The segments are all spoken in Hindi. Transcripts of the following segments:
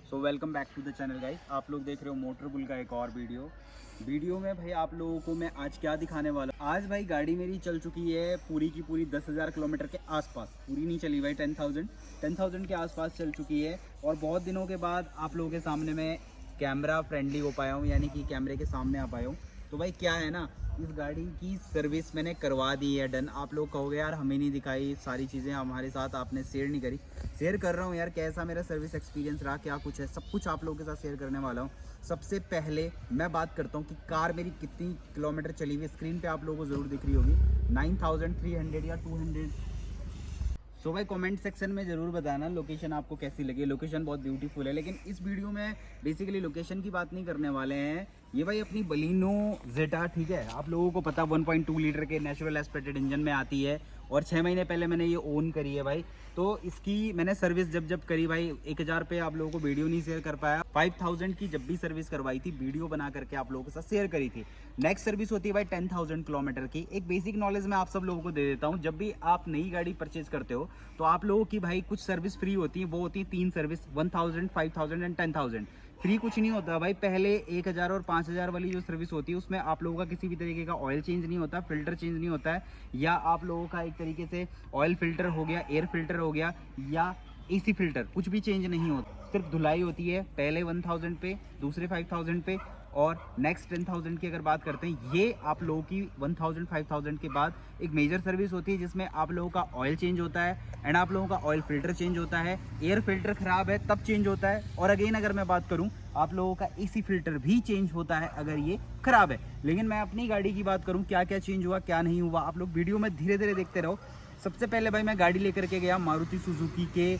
So welcome back to the channel guys. आप लोग देख रहे हो मोटर बुल का एक और वीडियो में भाई आप लोगों को मैं आज क्या दिखाने वाला हूँ। आज भाई गाड़ी मेरी चल चुकी है पूरी की पूरी 10,000 किलोमीटर के आसपास। पूरी नहीं चली भाई, 10,000 के आसपास चल चुकी है। और बहुत दिनों के बाद आप लोगों के सामने मैं कैमरा फ्रेंडली हो पाया हूँ, यानी कि कैमरे के सामने आ पाया हूँ। तो भाई क्या है ना, इस गाड़ी की सर्विस मैंने करवा दी है, डन। आप लोग कहोगे यार हमें नहीं दिखाई, सारी चीज़ें हमारे साथ आपने शेयर नहीं करी। शेयर कर रहा हूँ यार, कैसा मेरा सर्विस एक्सपीरियंस रहा, क्या कुछ है, सब कुछ आप लोगों के साथ शेयर करने वाला हूँ। सबसे पहले मैं बात करता हूँ कि कार मेरी कितनी किलोमीटर चली हुई। स्क्रीन पे आप लोगों को ज़रूर दिख रही होगी 9,300 या 200। सो भाई कमेंट सेक्शन में ज़रूर बताना लोकेशन आपको कैसी लगी। लोकेशन बहुत ब्यूटीफुल है, लेकिन इस वीडियो में बेसिकली लोकेशन की बात नहीं करने वाले हैं। ये भाई अपनी बलिनो जेटा, ठीक है, आप लोगों को पता 1.2 लीटर के नेचुरल एस्पिरेटेड इंजन में आती है। और 6 महीने पहले मैंने ये ओन करी है भाई। तो इसकी मैंने सर्विस जब करी भाई, 1,000 पे आप लोगों को वीडियो नहीं शेयर कर पाया। 5,000 की जब भी सर्विस करवाई थी, वीडियो बना करके आप लोगों के साथ शेयर करी थी। नेक्स्ट सर्विस होती है भाई 10,000 किलोमीटर की। एक बेसिक नॉलेज मैं आप सब लोगों को दे देता हूँ। जब भी आप नई गाड़ी परचेज करते हो तो आप लोगों की भाई कुछ सर्विस फ्री होती है। वो होती है 3 सर्विस, 1,000, 5,000 एंड 10,000। फ्री कुछ नहीं होता भाई। पहले 1,000 और 5,000 वाली जो सर्विस होती है उसमें आप लोगों का किसी भी तरीके का ऑयल चेंज नहीं होता, फिल्टर चेंज नहीं होता है, या आप लोगों का एक तरीके से ऑयल फिल्टर हो गया, एयर फिल्टर हो गया, या एसी फिल्टर, कुछ भी चेंज नहीं होता। सिर्फ धुलाई होती है पहले 1,000 पे, दूसरे 5,000 पे, और नेक्स्ट 10,000 की अगर बात करते हैं, ये आप लोगों की 1,000 5,000 के बाद एक मेजर सर्विस होती है जिसमें आप लोगों का ऑयल चेंज होता है एंड आप लोगों का ऑयल फिल्टर चेंज होता है। एयर फिल्टर खराब है तब चेंज होता है। और अगेन अगर मैं बात करूं, आप लोगों का एसी फिल्टर भी चेंज होता है अगर ये खराब है। लेकिन मैं अपनी गाड़ी की बात करूं, क्या क्या चेंज हुआ क्या नहीं हुआ, आप लोग वीडियो में धीरे धीरे देखते रहो। सबसे पहले भाई मैं गाड़ी लेकर के गया मारुति सुजुकी के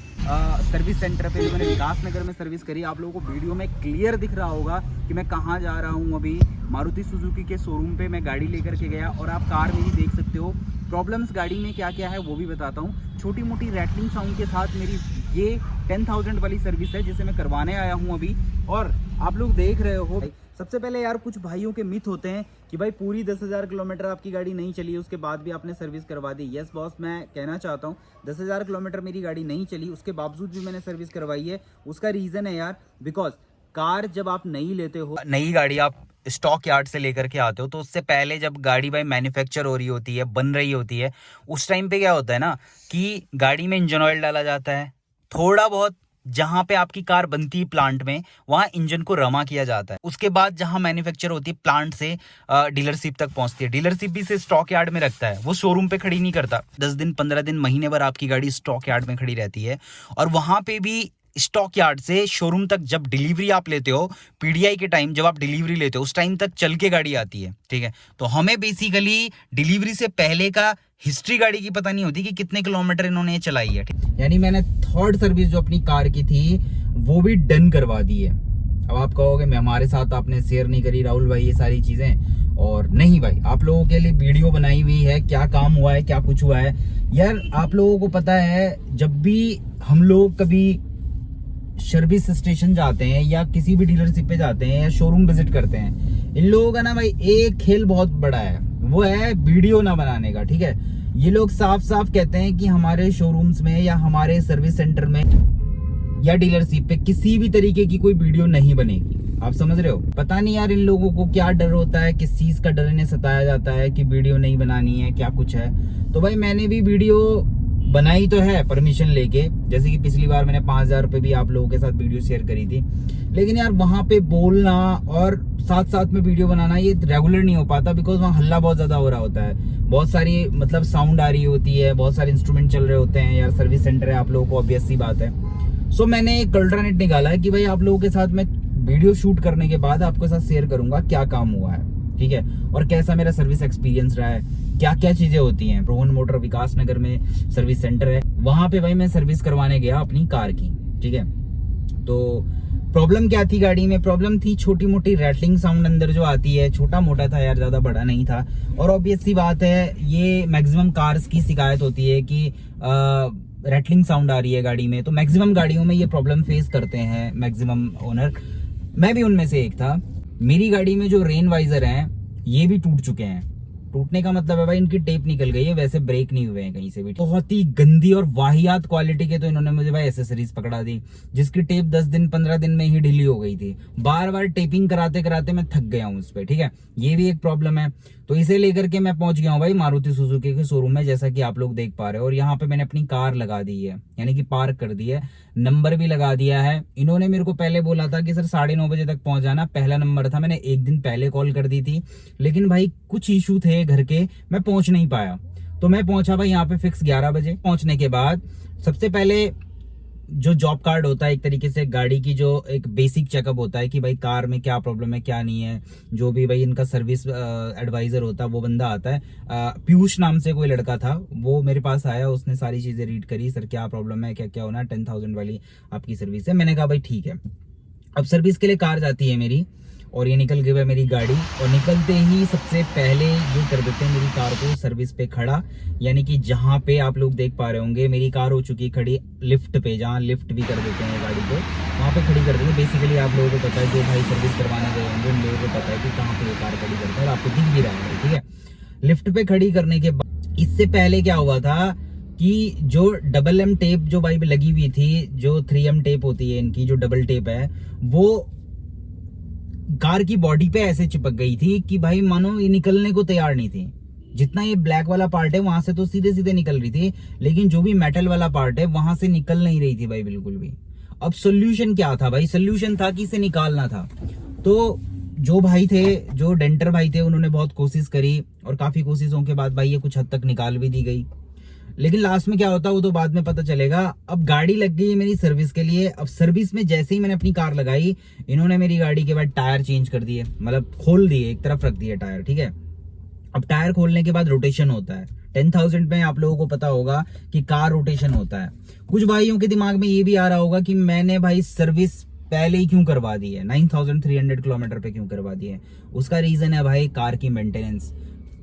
सर्विस सेंटर पे, जो मैंने विकास नगर में सर्विस करी। आप लोगों को वीडियो में क्लियर दिख रहा होगा कि मैं कहाँ जा रहा हूँ। अभी मारुति सुजुकी के शोरूम पे मैं गाड़ी लेकर के गया और आप कार मेरी देख सकते हो। प्रॉब्लम्स गाड़ी में क्या क्या है वो भी बताता हूँ। छोटी मोटी रैटलिंग साउंड के साथ मेरी ये 10,000 वाली सर्विस है जिसे मैं करवाने आया हूँ अभी। और आप लोग देख रहे हो, सबसे पहले यार कुछ भाइयों के मिथ होते हैं कि भाई पूरी 10,000 किलोमीटर आपकी गाड़ी नहीं चली है उसके बाद भी आपने सर्विस करवा दी। यस बॉस, मैं कहना चाहता हूँ 10,000 किलोमीटर मेरी गाड़ी नहीं चली, उसके बावजूद भी मैंने सर्विस करवाई है। उसका रीज़न है यार, बिकॉज कार जब आप नई लेते हो, नई गाड़ी आप स्टॉक यार्ड से लेकर के आते हो, तो उससे पहले जब गाड़ी भाई मैन्युफैक्चर हो रही होती है, बन रही होती है, उस टाइम पे क्या होता है ना कि गाड़ी में इंजन ऑयल डाला जाता है, थोड़ा बहुत जहां पे आपकी कार बनती है प्लांट में, वहां इंजन को रमा किया जाता है। उसके बाद जहां मैन्युफैक्चर होती है प्लांट से डीलरशिप तक पहुंचती है। डीलरशिप भी से स्टॉक यार्ड में रखता है, वो शोरूम पे खड़ी नहीं करता। 10 दिन 15 दिन महीने भर आपकी गाड़ी स्टॉक यार्ड में खड़ी रहती है। और वहां पे भी स्टॉक यार्ड से शोरूम तक जब डिलीवरी आप लेते हो, पीडीआई के टाइम जब आप डिलीवरी लेते हो, उस टाइम तक चल के गाड़ी आती है, ठीक है। तो हमें बेसिकली डिलीवरी से पहले का हिस्ट्री गाड़ी की पता नहीं होती कि कितने किलोमीटर इन्होंने चलाई है। यानी मैंने थर्ड सर्विस जो अपनी कार की थी वो भी डन करवा दी है। अब आप कहोगे मैं हमारे साथ आपने शेयर नहीं करी राहुल भाई ये सारी चीजें, और नहीं भाई, आप लोगों के लिए वीडियो बनाई हुई है, क्या काम हुआ है क्या कुछ हुआ है। यार आप लोगों को पता है, जब भी हम लोग कभी सर्विस स्टेशन जाते हैं या किसी भी डीलरशिप पे जाते हैं या शोरूम विजिट करते हैं, इन लोगों का ना भाई एक खेल बहुत बड़ा है, वो है वीडियो ना बनाने का, ठीक है। ये लोग साफ साफ कहते हैं कि हमारे शोरूम्स में या हमारे सर्विस सेंटर में या डीलरशिप पे किसी भी तरीके की कोई वीडियो नहीं बनेगी। आप समझ रहे हो? पता नहीं यार इन लोगों को क्या डर होता है, किस चीज का डर इन्हें सताया जाता है कि वीडियो नहीं बनानी है, क्या कुछ है। तो भाई मैंने भी वीडियो बनाई तो है परमिशन लेके, जैसे कि पिछली बार मैंने 5,000 रुपए भी आप लोगों के साथ वीडियो शेयर करी थी। लेकिन यार वहां पे बोलना और साथ साथ में वीडियो बनाना ये रेगुलर नहीं हो पाता, बिकॉज वहाँ हल्ला बहुत ज्यादा हो रहा होता है, बहुत सारी मतलब साउंड आ रही होती है, बहुत सारे इंस्ट्रूमेंट चल रहे होते हैं। यार सर्विस सेंटर है, आप लोगों को ऑब्वियस सी बात है। सो मैंने एक अल्टरनेट निकाला है कि भाई आप लोगों के साथ मैं वीडियो शूट करने के बाद आपके साथ शेयर करूंगा क्या काम हुआ है, ठीक है, और कैसा मेरा सर्विस एक्सपीरियंस रहा है, क्या क्या चीजें होती हैं। रोहन मोटर विकास नगर में सर्विस सेंटर है, वहां पे भाई मैं सर्विस करवाने गया अपनी कार की, ठीक है। तो प्रॉब्लम क्या थी गाड़ी में? प्रॉब्लम थी छोटी मोटी रैटलिंग साउंड अंदर जो आती है, छोटा मोटा था यार, ज्यादा बड़ा नहीं था। और ऑब्वियस सी बात है, ये मैक्सिमम कार्स की शिकायत होती है कि रैटलिंग साउंड आ रही है गाड़ी में। तो मैक्सिमम गाड़ियों में ये प्रॉब्लम फेस करते हैं मैक्सिमम ओनर, मैं भी उनमें से एक था। मेरी गाड़ी में जो रेन वाइजर हैं ये भी टूट चुके हैं, टूटने का मतलब है भाई इनकी टेप निकल गई है, वैसे ब्रेक नहीं हुए हैं कहीं से भी। बहुत ही गंदी और वाहियात क्वालिटी के तो इन्होंने मुझे भाई एसेसरीज पकड़ा दी, जिसकी टेप 10 दिन 15 दिन में ही ढीली हो गई थी। बार बार टेपिंग कराते कराते मैं थक गया हूँ उस पर, ठीक है, ये भी एक प्रॉब्लम है। तो इसे लेकर के मैं पहुंच गया हूँ भाई मारुति सुजुकी के शोरूम में, जैसा कि आप लोग देख पा रहे हो। और यहाँ पे मैंने अपनी कार लगा दी है, यानी कि पार्क कर दी है, नंबर भी लगा दिया है। इन्होंने मेरे को पहले बोला था कि सर 9:30 बजे तक पहुंच जाना, पहला नंबर था, मैंने एक दिन पहले कॉल कर दी थी, लेकिन भाई कुछ इशू थे घर के, मैं पहुंच नहीं पाया। तो मैं पहुंचा भाई यहाँ पे फिक्स 11 बजे। पहुंचने के बाद सबसे पहले जो जॉब कार्ड होता है, एक तरीके से गाड़ी की जो एक बेसिक चेकअप होता है कि भाई कार में क्या प्रॉब्लम है क्या नहीं है, जो भी भाई इनका सर्विस एडवाइजर होता है वो बंदा आता है, पीयूष नाम से कोई लड़का था, वो मेरे पास आया, उसने सारी चीजें रीड करी, सर क्या प्रॉब्लम है, क्या क्या होना है, 10,000 वाली आपकी सर्विस है। मैंने कहा भाई ठीक है। अब सर्विस के लिए कार जाती है मेरी, और ये निकल गई है मेरी गाड़ी, और निकलते ही सबसे पहले ये कर देते हैं मेरी कार को सर्विस पे खड़ा, यानी कि जहाँ पे आप लोग देख पा रहे होंगे मेरी कार हो चुकी है खड़ी लिफ्ट पे, जहाँ लिफ्ट भी कर देते हैं गाड़ी को, वहाँ पे खड़ी कर देते हैं। बेसिकली आप लोगों को पता है, जो भाई सर्विस करवाने गए होंगे उन लोगों को पता है कि कहाँ पे ये कार खड़ी करता है, और आपको दिख भी रहा है, ठीक है। लिफ्ट पे खड़ी करने के बाद इससे पहले क्या हुआ था कि जो डबल एम टेप जो भाई लगी हुई थी, जो 3M टेप होती है इनकी, जो डबल टेप है, वो कार की बॉडी पे ऐसे चिपक गई थी कि भाई मानो ये निकलने को तैयार नहीं थी। जितना ये ब्लैक वाला पार्ट है वहां से तो सीधे सीधे निकल रही थी, लेकिन जो भी मेटल वाला पार्ट है वहां से निकल नहीं रही थी भाई बिल्कुल भी। अब सोल्यूशन क्या था भाई? सोल्यूशन था कि इसे निकालना था। तो जो भाई थे, जो डेंटर भाई थे, उन्होंने बहुत कोशिश करी, और काफी कोशिशों के बाद भाई ये कुछ हद तक निकाल भी दी गई, लेकिन लास्ट में क्या होता है वो तो बाद में पता चलेगा। अब गाड़ी लग गई है मेरी सर्विस के लिए। अब सर्विस में जैसे ही मैंने अपनी कार लगाई, इन्होंने मेरी गाड़ी के बाद टायर चेंज कर दिए, मतलब खोल दिए, एक तरफ रख दिए टायर, ठीक है। अब टायर खोलने के बाद रोटेशन होता है 10,000 में, आप लोगों को पता होगा कि कार रोटेशन होता है। कुछ भाइयों के दिमाग में ये भी आ रहा होगा कि मैंने भाई सर्विस पहले ही क्यों करवा दी है, 9,300 किलोमीटर पे क्यों करवा दी है। उसका रीजन है भाई कार की मेंटेनेंस।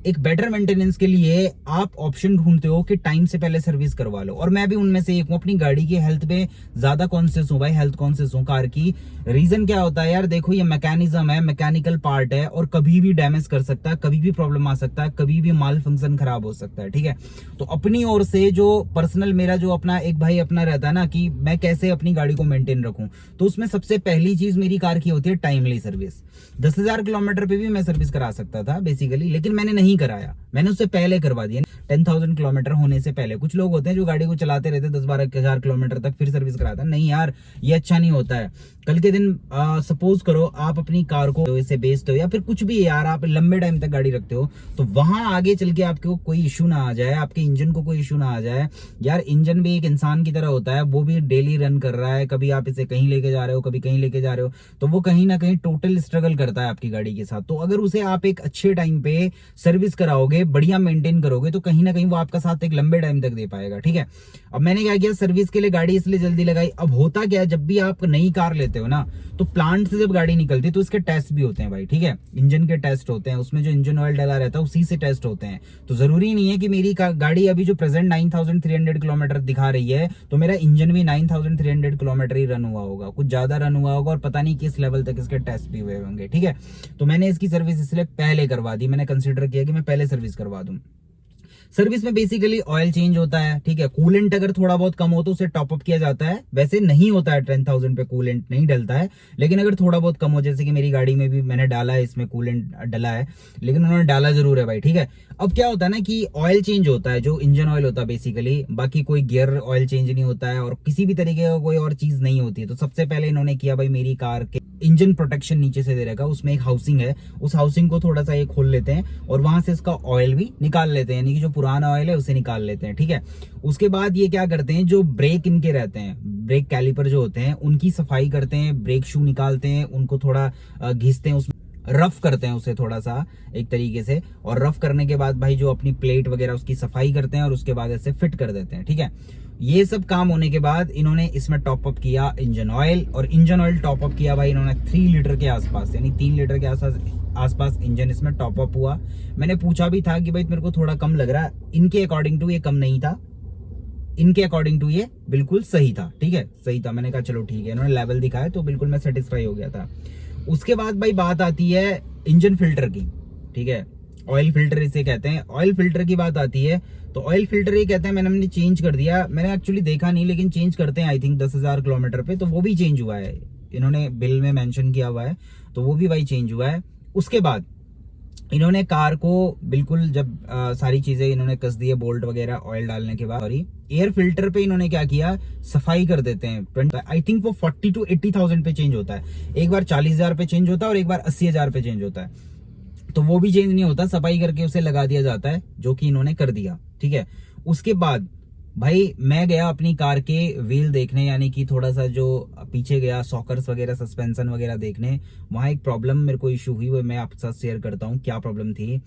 एक बेटर मेंटेनेंस के लिए आप ऑप्शन ढूंढते हो कि टाइम से पहले सर्विस करवा लो, और मैं भी उनमें से एक हूँ। अपनी गाड़ी की हेल्थ पे ज्यादा कॉन्शियस हूँ भाई, हेल्थ कॉन्शियस हूँ कार की। रीजन क्या होता है यार, देखो ये मैकेनिज्म है, मैकेनिकल पार्ट है, और कभी भी डैमेज कर सकता है, कभी भी प्रॉब्लम आ सकता है, कभी भी माल फंक्शन खराब हो सकता है, ठीक है। तो अपनी ओर से जो पर्सनल मेरा जो अपना एक भाई अपना रहता है ना कि मैं कैसे अपनी गाड़ी को मेंटेन रखूं, तो उसमें सबसे पहली चीज मेरी कार की होती है टाइमली सर्विस। 10,000 किलोमीटर पे भी मैं सर्विस करा सकता था बेसिकली, लेकिन मैंने नहीं कराया, मैंने उससे पहले करवा दिया 10,000 किलोमीटर होने से पहले। कुछ लोग होते हैं जो गाड़ी को चलाते रहते 10-12 किलोमीटर तक, फिर सर्विस कराते हैं। नहीं यार, ये अच्छा नहीं होता है। कल के दिन सपोज करो आप अपनी कार को इसे बेचते हो, या फिर कुछ भी यार आप लंबे टाइम तक गाड़ी रखते हो, तो वहां आगे चल के आपको कोई इशू ना आ जाए, आपके इंजन को कोई इशू ना आ जाए। यार इंजन भी एक इंसान की तरह होता है, वो भी डेली रन कर रहा है, कभी आप इसे कहीं लेके जा रहे हो, कभी कहीं लेके जा रहे हो, तो वो कहीं ना कहीं टोटल स्ट्रगल करता है आपकी गाड़ी के साथ। तो अगर उसे आप एक अच्छे टाइम पे सर्विस कराओगे, बढ़िया मेंटेन करोगे, तो कहीं ना कहीं वो आपका साथ एक लंबे टाइम तक दे पाएगा, ठीक है। अब मैंने क्या किया, सर्विस के लिए गाड़ी इसलिए जल्दी लगाई। अब होता क्या है, जब भी आप नई कार लेते हो ना, तो प्लांट से जब गाड़ी निकलती है तो इसके टेस्ट भी होते हैं भाई, ठीक है। इंजन के टेस्ट होते हैं, उसमें जो इंजन ऑयल डला रहता है उसी से टेस्ट होते हैं। तो जरूरी नहीं है कि मेरी गाड़ी अभी जो प्रेजेंट 9,300 किलोमीटर दिखा रही है, तो मेरा इंजन भी 9,300 किलोमीटर ही रन हुआ होगा, कुछ ज्यादा रन हुआ होगा, और पता नहीं किस लेवल तक इसके टेस्ट भी हुए होंगे, ठीक है। तो मैंने इसकी सर्विस इसलिए पहले करवा दी, मैंने कंसिडर किया कि मैं पहले सर्विस करवा दूं। सर्विस में बेसिकली ऑयल चेंज होता है, ठीक है। कूलेंट अगर थोड़ा बहुत कम हो तो उसे टॉप अप किया जाता है, वैसे नहीं होता है 10,000 पे कूलेंट नहीं डलता है, लेकिन अगर थोड़ा बहुत कम हो, जैसे कि मेरी गाड़ी में भी मैंने डाला है, इसमें कूलेंट डला है, लेकिन उन्होंने डाला जरूर है भाई, ठीक है। अब क्या होता है ना कि ऑयल चेंज होता है, जो इंजन ऑयल होता है बेसिकली, बाकी कोई गियर ऑयल चेंज नहीं होता है, और किसी भी तरीके का कोई और चीज नहीं होती है। तो सबसे पहले इन्होंने किया भाई, मेरी कार के इंजन प्रोटेक्शन नीचे से दे रखा, उसमें एक हाउसिंग है, उस हाउसिंग को थोड़ा सा ये खोल लेते हैं, और वहां से इसका ऑयल भी निकाल लेते हैं, यानी कि जो पुराना ऑयल है उसे निकाल लेते हैं, ठीक है। उसके बाद ये क्या करते हैं, जो ब्रेक इनके रहते हैं, ब्रेक कैलिपर जो होते हैं, उनकी सफाई करते हैं, ब्रेक शू निकालते हैं, उनको थोड़ा घिसते हैं, उसमें रफ करते हैं उसे थोड़ा सा एक तरीके से, और रफ करने के बाद भाई जो अपनी प्लेट वगैरह उसकी सफाई करते हैं, और उसके बाद ऐसे फिट कर देते हैं, ठीक है। ये सब काम होने के बाद इन्होंने इसमें टॉप अप किया इंजन ऑयल, और इंजन ऑयल टॉप अप किया भाई इन्होंने 3 लीटर के आसपास, यानी 3 लीटर के आसपास इंजन इसमें टॉप अप हुआ। मैंने पूछा भी था कि भाई मेरे को थोड़ा कम लग रहा है, इनके अकॉर्डिंग टू ये कम नहीं था, इनके अकॉर्डिंग टू ये बिल्कुल सही था, ठीक है, सही था। मैंने कहा चलो ठीक है, इन्होंने लेवल दिखाया तो बिल्कुल मैं सेटिस्फाई हो गया था। उसके बाद भाई बात आती है इंजन फिल्टर की, ठीक है। ऑयल फिल्टर इसे कहते हैं। ऑयल फिल्टर की बात आती है तो ऑयल फिल्टर ये कहते हैं मैंने चेंज कर दिया, मैंने एक्चुअली देखा नहीं लेकिन चेंज करते हैं आई थिंक 10,000 किलोमीटर पे, तो वो भी चेंज हुआ है, इन्होंने बिल में मेंशन किया हुआ है, तो वो भी भाई चेंज हुआ है। उसके बाद इन्होंने कार को बिल्कुल जब सारी चीजें इन्होंने कस दी है, बोल्ट वगैरह ऑयल डालने के बाद, सॉरी एयर फिल्टर पे इन्होंने क्या किया, सफाई कर देते हैं। आई थिंक वो 40 to 80,000 पे चेंज होता है, एक बार 40,000 पे चेंज होता है और एक बार 80,000 पे चेंज होता है, तो वो भी चेंज नहीं होता, सफाई करके उसे लगा दिया जाता है, जो कि इन्होंने कर दिया। ठीक है, उसके बाद भाई मैं गया अपनी कार के व्हील देखने, यानी कि थोड़ा सा जो पीछे गया, सॉकर्स वगैरह, सस्पेंशन वगैरह देखने। वहां एक प्रॉब्लम मेरे को इशू हुई, वो मैं आपके साथ शेयर करता हूँ क्या प्रॉब्लम थी।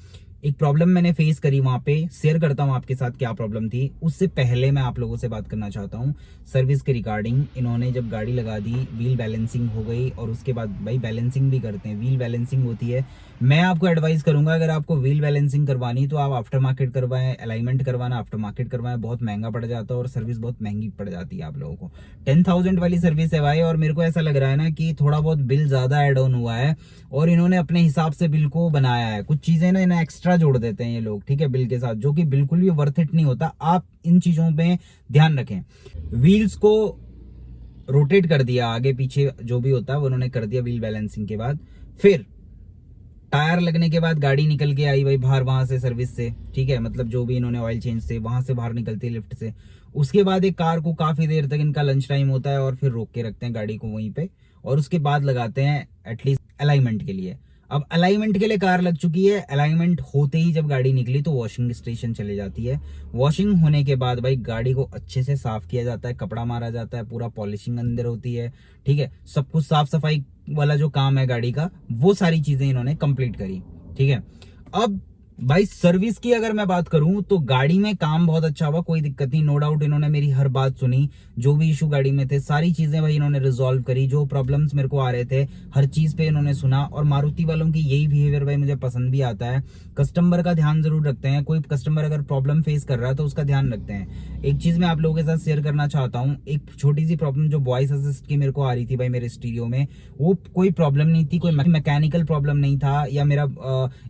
एक प्रॉब्लम मैंने फेस करी वहां पे, शेयर करता हूँ आपके साथ क्या प्रॉब्लम थी। उससे पहले मैं आप लोगों से बात करना चाहता हूँ सर्विस के रिगार्डिंग। इन्होंने जब गाड़ी लगा दी, व्हील बैलेंसिंग हो गई, और उसके बाद भाई बैलेंसिंग भी करते हैं, व्हील बैलेंसिंग होती है। मैं आपको एडवाइस करूंगा अगर आपको व्हील बैलेंसिंग करवानी तो आप आफ्टर मार्केट करवाएं, अलाइनमेंट करवाना आफ्टर मार्केट करवाएं, बहुत महंगा पड़ जाता है और सर्विस बहुत महंगी पड़ जाती है आप लोगों को। 10,000 वाली सर्विस है भाई, और मेरे को ऐसा लग रहा है ना कि थोड़ा बहुत बिल ज्यादा एड ऑन हुआ है, और इन्होंने अपने हिसाब से बिल को बनाया है। कुछ चीजें ना इन्हें एक्स्ट्रा जोड़ देते हैं ये लोग, ठीक है, बिल के साथ, जो कि बिल्कुल भी वर्थ इट नहीं होता। आप इन चीजों पे ध्यान रखें। व्हील्स को रोटेट कर दिया, आगे पीछे जो भी होता है वो उन्होंने कर दिया व्हील बैलेंसिंग के बाद। फिर टायर लगने के बाद गाड़ी निकल के आई भाई बाहर, वहां से सर्विस से, ठीक है, मतलब जो भी इन्होंने ऑयल चेंज से वहां से बाहर निकलती है लिफ्ट से। उसके बाद एक कार को काफी देर तक इनका लंच टाइम होता है और फिर रोक के रखते हैं गाड़ी को वहीं पे, और उसके बाद लगाते हैं एटलीस्ट अलाइनमेंट के लिए। अब अलाइनमेंट के लिए कार लग चुकी है, अलाइनमेंट होते ही जब गाड़ी निकली तो वॉशिंग स्टेशन चले जाती है। वॉशिंग होने के बाद भाई गाड़ी को अच्छे से साफ किया जाता है, कपड़ा मारा जाता है, पूरा पॉलिशिंग अंदर होती है, ठीक है, सब कुछ साफ सफाई वाला जो काम है गाड़ी का, वो सारी चीजें इन्होंने कंप्लीट करी। ठीक है, अब भाई सर्विस की अगर मैं बात करूं तो गाड़ी में काम बहुत अच्छा हुआ, कोई दिक्कत नहीं, नो डाउट। इन्होंने मेरी हर बात सुनी, जो भी इशू गाड़ी में थे सारी चीजें भाई इन्होंने रिजॉल्व करी, जो प्रॉब्लम्स मेरे को आ रहे थे हर चीज पे इन्होंने सुना। और मारुति वालों की यही बिहेवियर भाई मुझे पसंद भी आता है, कस्टमर का ध्यान जरूर रखते हैं। कोई कस्टमर अगर प्रॉब्लम फेस कर रहा है तो उसका ध्यान रखते हैं। एक चीज मैं आप लोगों के साथ शेयर करना चाहता हूँ, एक छोटी सी प्रॉब्लम जो वॉइस असिस्ट की मेरे को आ रही थी भाई मेरे स्टीरियो में, वो कोई प्रॉब्लम नहीं थी, कोई मैकेनिकल प्रॉब्लम नहीं था, या मेरा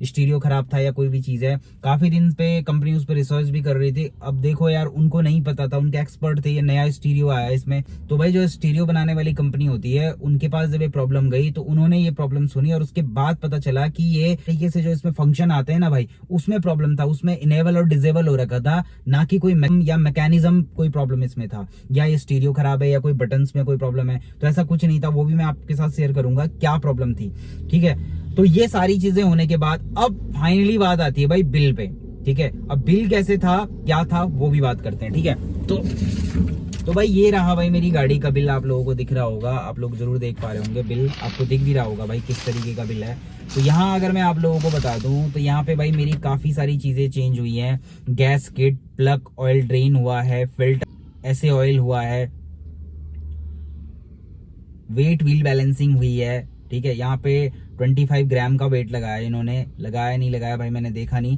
स्टीरियो खराब था या कोई भी चीज है। काफी दिन पे कंपनी उस पर रिसर्च भी कर रही थी। अब देखो यार, उनको नहीं पता था, उनके एक्सपर्ट थे, ये नया स्टीरियो आया इसमें, तो भाई जो स्टीरियो बनाने वाली कंपनी होती है उनके पास जब ये प्रॉब्लम गई तो उन्होंने ये प्रॉब्लम सुनी, और उसके बाद पता चला कि ये तरीके से जो इसमें फंक्शन आते हैं ना भाई, उसमें प्रॉब्लम था, उसमें इनेबल और डिसेबल हो रखा था, ना कि कोई या मैकेनिज्म कोई प्रॉब्लम इसमें था, या ये स्टीरियो खराब है या कोई बटन्स में कोई प्रॉब्लम है, तो ऐसा कुछ नहीं था। वो भी मैं आपके साथ शेयर करूंगा क्या प्रॉब्लम थी। ठीक है, तो ये सारी चीजें होने के बाद अब फाइनली बात आती है भाई बिल पे। ठीक है, अब बिल कैसे था, क्या था, वो भी बात करते हैं। ठीक है, तो भाई ये रहा भाई मेरी गाड़ी का बिल, आप लोगों को दिख रहा होगा, आप लोग जरूर देख पा रहे होंगे, बिल आपको दिख भी रहा होगा भाई किस तरीके का बिल है। तो यहाँ अगर मैं आप लोगों को बता दूं तो यहाँ पे भाई मेरी काफी सारी चीजें चेंज हुई हैं। Gas kit, plug oil drain हुआ है, फिल्टर ऐसे ऑयल हुआ है, वेट व्हील बैलेंसिंग हुई है। ठीक है, यहाँ पे 25 ग्राम का वेट लगाया इन्होंने, लगाया नहीं लगाया भाई मैंने देखा नहीं,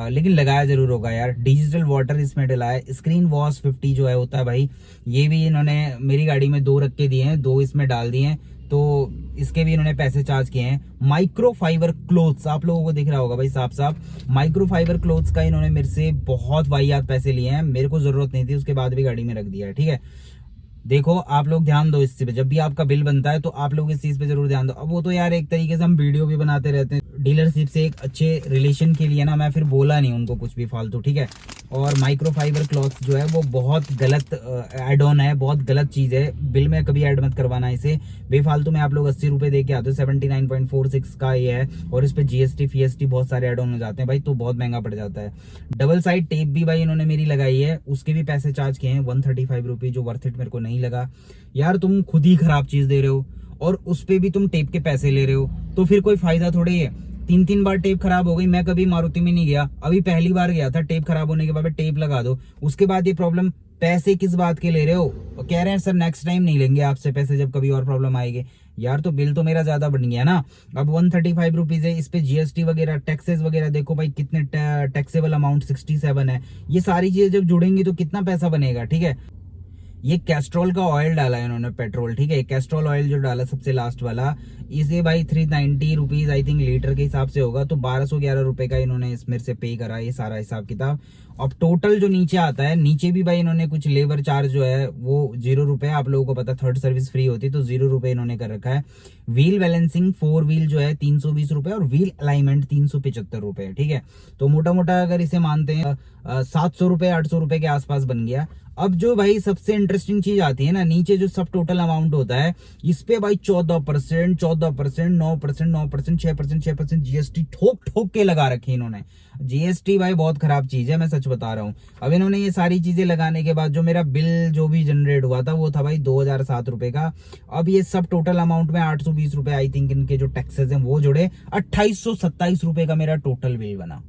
लेकिन लगाया जरूर होगा यार। डिजिटल वाटर इसमें डला है, स्क्रीन वॉश 50 जो है होता है भाई, ये भी इन्होंने मेरी गाड़ी में 2 रख के दिए हैं, 2 इसमें डाल दिए हैं, तो इसके भी इन्होंने पैसे चार्ज किए हैं। माइक्रो फाइबर क्लोथ्स आप लोगों को दिख रहा होगा भाई साफ साफ, माइक्रो फाइबर क्लोथ्स का इन्होंने मेरे से बहुत वाहियात पैसे लिए हैं, मेरे को जरूरत नहीं थी, उसके बाद भी गाड़ी में रख दिया है। ठीक है, देखो आप लोग ध्यान दो इस चीज पे, जब भी आपका बिल बनता है तो आप लोग इस चीज पे जरूर ध्यान दो। अब वो तो यार एक तरीके से हम वीडियो भी बनाते रहते हैं डीलरशिप से एक अच्छे रिलेशन के लिए ना, मैं फिर बोला नहीं उनको कुछ भी फालतू। ठीक है, और माइक्रो फाइबर क्लॉथ जो है वो बहुत गलत एड ऑन है, बहुत गलत चीज है, बिल में कभी ऐड मत करवाना इसे बेफालतू में। आप लोग 80 रुपए दे के आते हो, 79.46 का ये है, और इस पे जीएसटी फीएसटी बहुत सारे एड ऑन हो जाते हैं भाई, तो बहुत महंगा पड़ जाता है। डबल साइड टेप भी भाई इन्होंने मेरी लगाई है, उसके भी पैसे चार्ज किए हैं 135 रुपीज, जो वर्थ इट मेरे को नहीं लगा। यार तुम खुद ही खराब चीज दे रहे हो और उस पे भी तुम टेप के पैसे ले रहे हो, तो फिर कोई फायदा थोड़ी है। 3 बार टेप खराब हो गई, मैं कभी मारुति में नहीं गया, अभी पहली बार गया था, टेप खराब होने के बाद टेप लगा दो, उसके बाद ये प्रॉब्लम, पैसे किस बात के ले रहे हो? कह रहे हैं सर नेक्स्ट टाइम नहीं लेंगे आपसे पैसे जब कभी और प्रॉब्लम आएगी। यार तो बिल तो मेरा ज्यादा बन गया ना। अब 135 रुपीज है, इस पे जीएसटी वगैरह टैक्सेस वगैरह देखो भाई कितने, टैक्सेबल अमाउंट 67 है। ये सारी चीजें जब जुड़ेंगी तो कितना पैसा बनेगा। ठीक है, ये कैस्ट्रॉल का ऑयल डाला है इन्होंने, पेट्रोल, ठीक है। कैस्ट्रॉल ऑयल जो डाला सबसे लास्ट वाला, इसे भाई 390 रुपीज आई थिंक लीटर के हिसाब से होगा, तो 1211 रुपए का इन्होंने इसमें से पे करा, ये सारा हिसाब किताब। अब टोटल जो नीचे आता है, नीचे भी भाई इन्होंने कुछ लेबर चार्ज जो है वो 0 रुपए, आप लोगों को पता थर्ड सर्विस फ्री होती है, तो 0 रुपए इन्होंने कर रखा है। व्हील बैलेंसिंग 4 व्हील जो है 320 रुपए, और व्हील अलाइनमेंट 375 रुपए, ठीक है। तो मोटा मोटा अगर इसे मानते हैं 700 रुपए 800 रुपए के आसपास बन गया। अब जो भाई सबसे इंटरेस्टिंग चीज आती है ना, नीचे जो सब टोटल अमाउंट होता है, इस पे भाई 14%, 14%, 9%, 9%, 6%, 6% जीएसटी ठोक ठोक के लगा रखी इन्होंने। जीएसटी भाई बहुत खराब चीज है, मैं सच बता रहा हूँ। अब इन्होंने ये सारी चीजें लगाने के बाद जो मेरा बिल जो भी जनरेट हुआ था वो था भाई 2007 रुपए का। अब ये सब टोटल अमाउंट में 820 रुपए आई थिंक इनके जो टैक्सेस हैं वो जुड़े, 2827 रुपए का मेरा टोटल बिल बना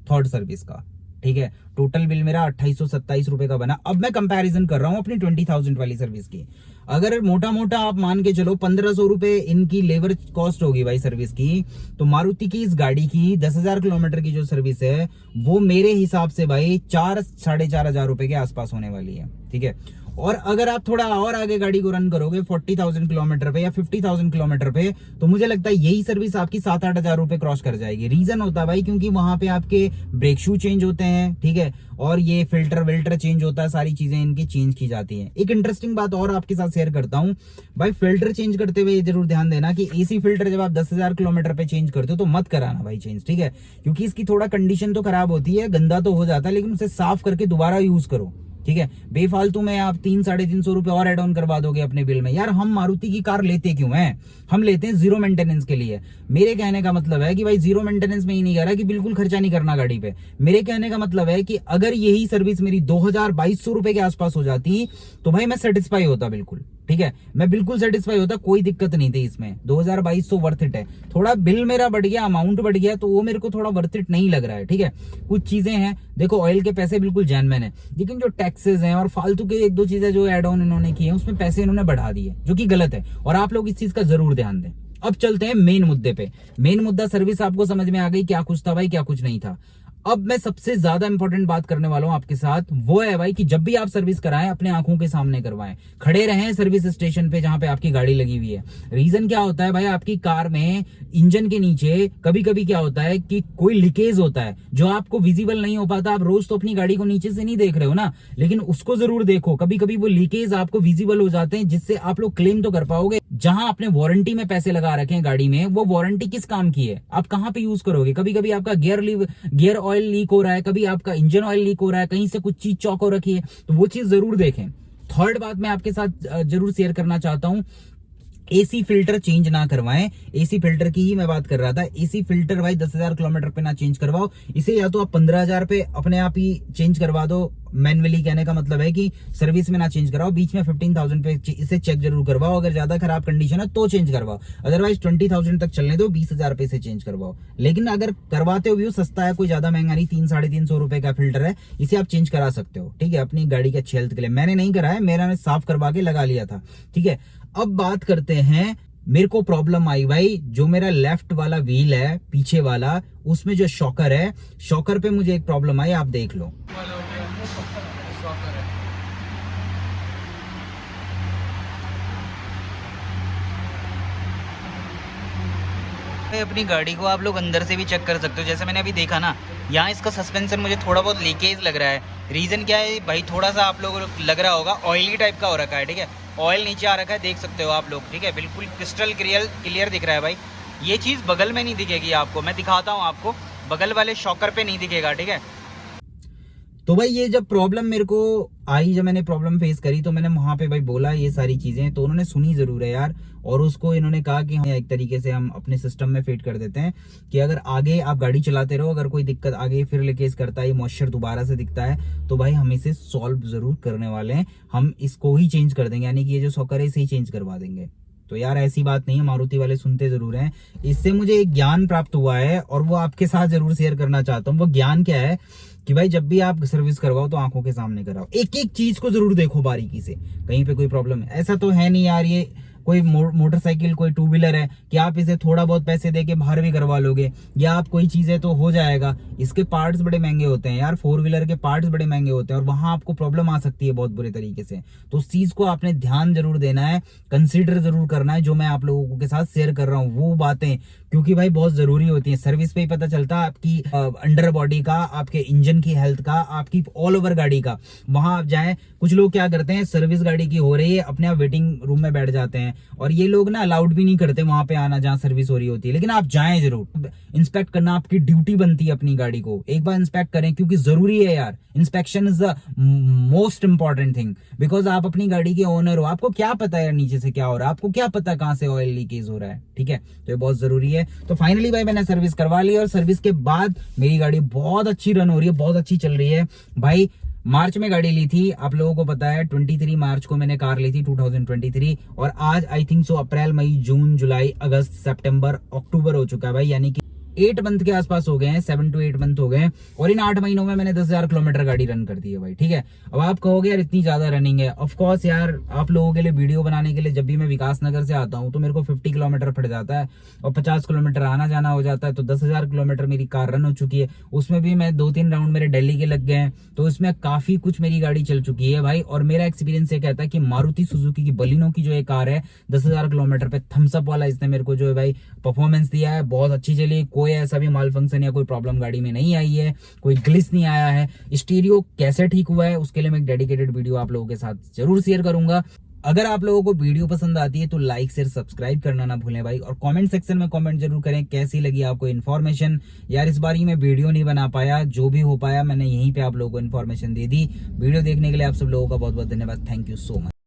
थर्ड सर्विस का, ठीक है। टोटल बिल मेरा 2827 रुपए का बना। अब मैं कंपैरिजन कर रहा हूं अपनी 20,000 वाली सर्विस की। अगर मोटा मोटा आप मान के चलो 1500 रुपए इनकी लेबर कॉस्ट होगी भाई सर्विस की, तो मारुति की इस गाड़ी की 10,000 किलोमीटर की जो सर्विस है वो मेरे हिसाब से भाई 4-4,500 रुपए के आसपास होने वाली है, ठीक है। और अगर आप थोड़ा और आगे गाड़ी को रन करोगे 40,000 किलोमीटर पे या 50,000 किलोमीटर पे, तो मुझे लगता है यही सर्विस आपकी 7-8 हजार रुपए क्रॉस कर जाएगी। रीजन होता है भाई क्योंकि वहां पे आपके ब्रेक शू चेंज होते हैं, ठीक है, और ये फिल्टर विल्टर चेंज होता है, सारी चीजें इनकी चेंज की जाती हैं। एक इंटरेस्टिंग बात और आपके साथ शेयर करता हूं भाई, फिल्टर चेंज करते हुए ये जरूर ध्यान देना कि एसी फिल्टर जब आप 10,000 किलोमीटर पे चेंज करते हो तो मत कराना भाई चेंज, ठीक है, क्योंकि इसकी थोड़ा कंडीशन तो खराब होती है, गंदा तो हो जाता है, लेकिन उसे साफ करके दोबारा यूज करो, ठीक है। बेफालतू में आप 300-350 रुपए और एड ऑन करवा दोगे अपने बिल में। यार हम मारुति की कार लेते क्यों हैं? हम लेते हैं जीरो मेंटेनेंस के लिए। मेरे कहने का मतलब है कि भाई जीरो मेंटेनेंस में ही नहीं कह रहा कि बिल्कुल खर्चा नहीं करना गाड़ी पे। मेरे कहने का मतलब है कि अगर यही सर्विस मेरी 2,000-2,200 रुपए के आसपास हो जाती तो भाई मैं सेटिस्फाई होता, बिल्कुल, ठीक है, मैं बिल्कुल सेटिस्फाई होता, कोई दिक्कत नहीं थी इसमें। 2,200 वर्थ इट है। थोड़ा बिल मेरा बढ़ गया, अमाउंट बढ़ गया, तो वो मेरे को थोड़ा वर्थ इट नहीं लग रहा है, ठीक है। कुछ चीजें हैं, देखो ऑयल के पैसे बिल्कुल जेन्युइन है, लेकिन जो टैक्सेस हैं और फालतू के 1-2 चीजें जो एड ऑन इन्होंने की है उसमें पैसे इन्होंने बढ़ा दिए, जो कि गलत है, और आप लोग इस चीज का जरूर ध्यान दें। अब चलते हैं मेन मुद्दे पे। मेन मुद्दा सर्विस आपको समझ में आ गई, क्या कुछ था भाई क्या कुछ नहीं था। अब मैं सबसे ज्यादा इंपॉर्टेंट बात करने वाला हूं आपके साथ, वो है भाई कि जब भी आप सर्विस कराएं अपने आंखों के सामने करवाएं, खड़े रहें सर्विस स्टेशन पे जहां पे आपकी गाड़ी लगी हुई है। रीजन क्या होता है भाई, आपकी कार में इंजन के नीचे कभी कभी क्या होता है कि कोई लीकेज होता है जो आपको विजिबल नहीं हो पाता। आप रोज तो अपनी गाड़ी को नीचे से नहीं देख रहे हो ना, लेकिन उसको जरूर देखो। कभी कभी वो लीकेज आपको विजिबल हो जाते हैं, जिससे आप लोग क्लेम तो कर पाओगे। जहां आपने वारंटी में पैसे लगा रखे हैं गाड़ी में, वो वारंटी किस काम की है, आप कहां पे यूज करोगे। कभी कभी आपका गियर ऑयल लीक हो रहा है, कभी आपका इंजन ऑयल लीक हो रहा है, कहीं से कुछ चीज चौक हो रखी है, तो वो चीज जरूर देखें। थर्ड बात मैं आपके साथ जरूर शेयर करना चाहता हूं, एसी फिल्टर चेंज ना करवाएं। एसी फिल्टर की ही मैं बात कर रहा था। एसी फिल्टर भाई 10,000 किलोमीटर पे ना चेंज करवाओ इसे, या तो आप 15,000 पे अपने आप ही चेंज करवा दो मैनुअली। कहने का मतलब है कि सर्विस में ना चेंज कराओ, बीच में 15,000 पे इसे चेक जरूर करवाओ। अगर ज्यादा खराब कंडीशन है तो चेंज करवाओ, अदरवाइज 20,000 तक चलने दो, 20,000 पे इसे चेंज करवाओ। लेकिन अगर करवाते हो भी सस्ता है, कोई ज्यादा महंगा नहीं, 300-350 रुपए का फिल्टर है, इसे आप चेंज करा सकते हो, ठीक है, अपनी गाड़ी की अच्छी हेल्थ के लिए। मैंने नहीं कराया, मैंने साफ करवा के लगा लिया था, ठीक है। अब बात करते हैं, मेरे को प्रॉब्लम आई भाई, जो मेरा लेफ्ट वाला व्हील है पीछे वाला, उसमें जो शॉकर है, शॉकर पे मुझे एक प्रॉब्लम आई, आप देख लो। अपनी गाड़ी को आप लोग अंदर से भी चेक कर सकते हो। जैसे मैंने अभी देखा ना, यहाँ इसका सस्पेंशन मुझे थोड़ा बहुत लीकेज लग रहा है। रीज़न क्या है भाई, थोड़ा सा आप लोगों को लग रहा होगा ऑयली टाइप का हो रखा है, ठीक है, ऑयल नीचे आ रखा है, देख सकते हो आप लोग, ठीक है, बिल्कुल क्रिस्टल क्लियर दिख रहा है भाई। ये चीज़ बगल में नहीं दिखेगी आपको, मैं दिखाता हूँ आपको, बगल वाले शॉकर पे नहीं दिखेगा, ठीक है। तो भाई ये जब प्रॉब्लम मेरे को आई, जब मैंने प्रॉब्लम फेस करी, तो मैंने वहां पे भाई बोला ये सारी चीजें, तो उन्होंने सुनी जरूर है यार, और उसको इन्होंने कहा कि हाँ एक तरीके से हम अपने सिस्टम में फिट कर देते हैं कि अगर आगे आप गाड़ी चलाते रहो, अगर कोई दिक्कत आगे फिर लीकेज करता है, मॉइस्चर दोबारा से दिखता है, तो भाई हम इसे सॉल्व जरूर करने वाले हैं, हम इसको ही चेंज कर देंगे, यानी कि ये जो सॉकर है इसे ही चेंज करवा देंगे। तो यार ऐसी बात नहीं है, मारुति वाले सुनते जरूर हैं। इससे मुझे एक ज्ञान प्राप्त हुआ है और वो आपके साथ जरूर शेयर करना चाहता हूँ। वो ज्ञान क्या है कि भाई जब भी आप सर्विस करवाओ तो आंखों के सामने कराओ, एक एक चीज को जरूर देखो बारीकी से, कहीं पे कोई प्रॉब्लम है। ऐसा तो है नहीं यार ये कोई मोटरसाइकिल, कोई टू व्हीलर है कि आप इसे थोड़ा बहुत पैसे दे के बाहर भी करवा लोगे, या आप कोई चीज है तो हो जाएगा। इसके पार्ट्स बड़े महंगे होते हैं यार, फोर व्हीलर के पार्ट्स बड़े महंगे होते हैं और वहां आपको प्रॉब्लम आ सकती है बहुत बुरे तरीके से। तो उस चीज को आपने ध्यान जरूर देना है, कंसीडर जरूर करना है जो मैं आप लोगों के साथ शेयर कर रहा हूँ वो बातें, क्योंकि भाई बहुत जरूरी होती है। सर्विस पे ही पता चलता है आपकी अंडर बॉडी का, आपके इंजन की हेल्थ का, आपकी ऑल ओवर गाड़ी का। वहां आप जाएं, कुछ लोग क्या करते हैं, सर्विस गाड़ी की हो रही है अपने आप वेटिंग रूम में बैठ जाते हैं, और ये लोग ना अलाउड भी नहीं करते वहां पे आना जहां सर्विस हो रही होती है। लेकिन आप जाएं जरूर, इंस्पेक्ट करना आपकी ड्यूटी बनती है अपनी गाड़ी को, एक बार इंस्पेक्ट करें क्योंकि जरूरी है यार। Inspection is the most important thing, because आप अपनी गाड़ी के ओनर हो, आपको क्या पता है नीचे से क्या हो रहा है, आपको क्या पता कहां से ऑयल लीकेज हो रहा है, ठीक है। तो ये बहुत जरूरी है। तो फाइनली भाई मैंने सर्विस करवा ली और सर्विस के बाद मेरी गाड़ी बहुत अच्छी रन हो रही है, बहुत अच्छी चल रही है भाई। मार्च में गाड़ी ली थी, आप लोगों को पता है 23 मार्च को मैंने कार ली थी 2023, और आज आई थिंक सो अप्रैल, मई, जून, जुलाई, अगस्त, सितंबर, अक्टूबर हो चुका है भाई, यानी कि 8 मंथ के आसपास हो गए हैं, 7 to 8 मंथ हो गए हैं। और इन 8 महीनों में मैंने 10,000 किलोमीटर गाड़ी रन कर दी है भाई, ठीक है। अब आप कहोगे यार इतनी ज्यादा रनिंग है, ऑफ कोर्स यार आप लोगों के लिए वीडियो बनाने के लिए जब भी मैं विकास नगर से आता हूँ तो मेरे को 50 किलोमीटर पड़ जाता है और 50 किलोमीटर आना जाना हो जाता है, तो 10,000 किलोमीटर मेरी कार रन हो चुकी है। उसमें भी मैं 2-3 राउंड मेरे दिल्ली के लग गए हैं, तो इसमें काफी कुछ मेरी गाड़ी चल चुकी है भाई। और मेरा एक्सपीरियंस ये कहता है कि मारुति सुजुकी की बलिनो की जो एक कार है 10,000 किलोमीटर पे थम्स अप वाला, इसने मेरे को जो है भाई परफॉर्मेंस दिया है, बहुत अच्छी चली, कोई ऐसा भी माल फंक्शन या कोई प्रॉब्लम गाड़ी में नहीं आई है, कोई ग्लिच नहीं आया है। स्टीरियो कैसे ठीक हुआ है उसके लिए मैं एक डेडिकेटेड वीडियो आप लोगों के साथ जरूर शेयर करूंगा। अगर आप लोगों को वीडियो पसंद आती है तो लाइक शेयर सब्सक्राइब करना ना भूलें भाई, और कमेंट सेक्शन में कमेंट जरूर करें कैसी लगी आपको इन्फॉर्मेशन। यार इस बार ही मैं वीडियो नहीं बना पाया, जो भी हो पाया मैंने यहीं पे आप लोगों को इन्फॉर्मेशन दे दी। वीडियो देखने के लिए आप सब लोगों का बहुत बहुत धन्यवाद, थैंक यू सो मच।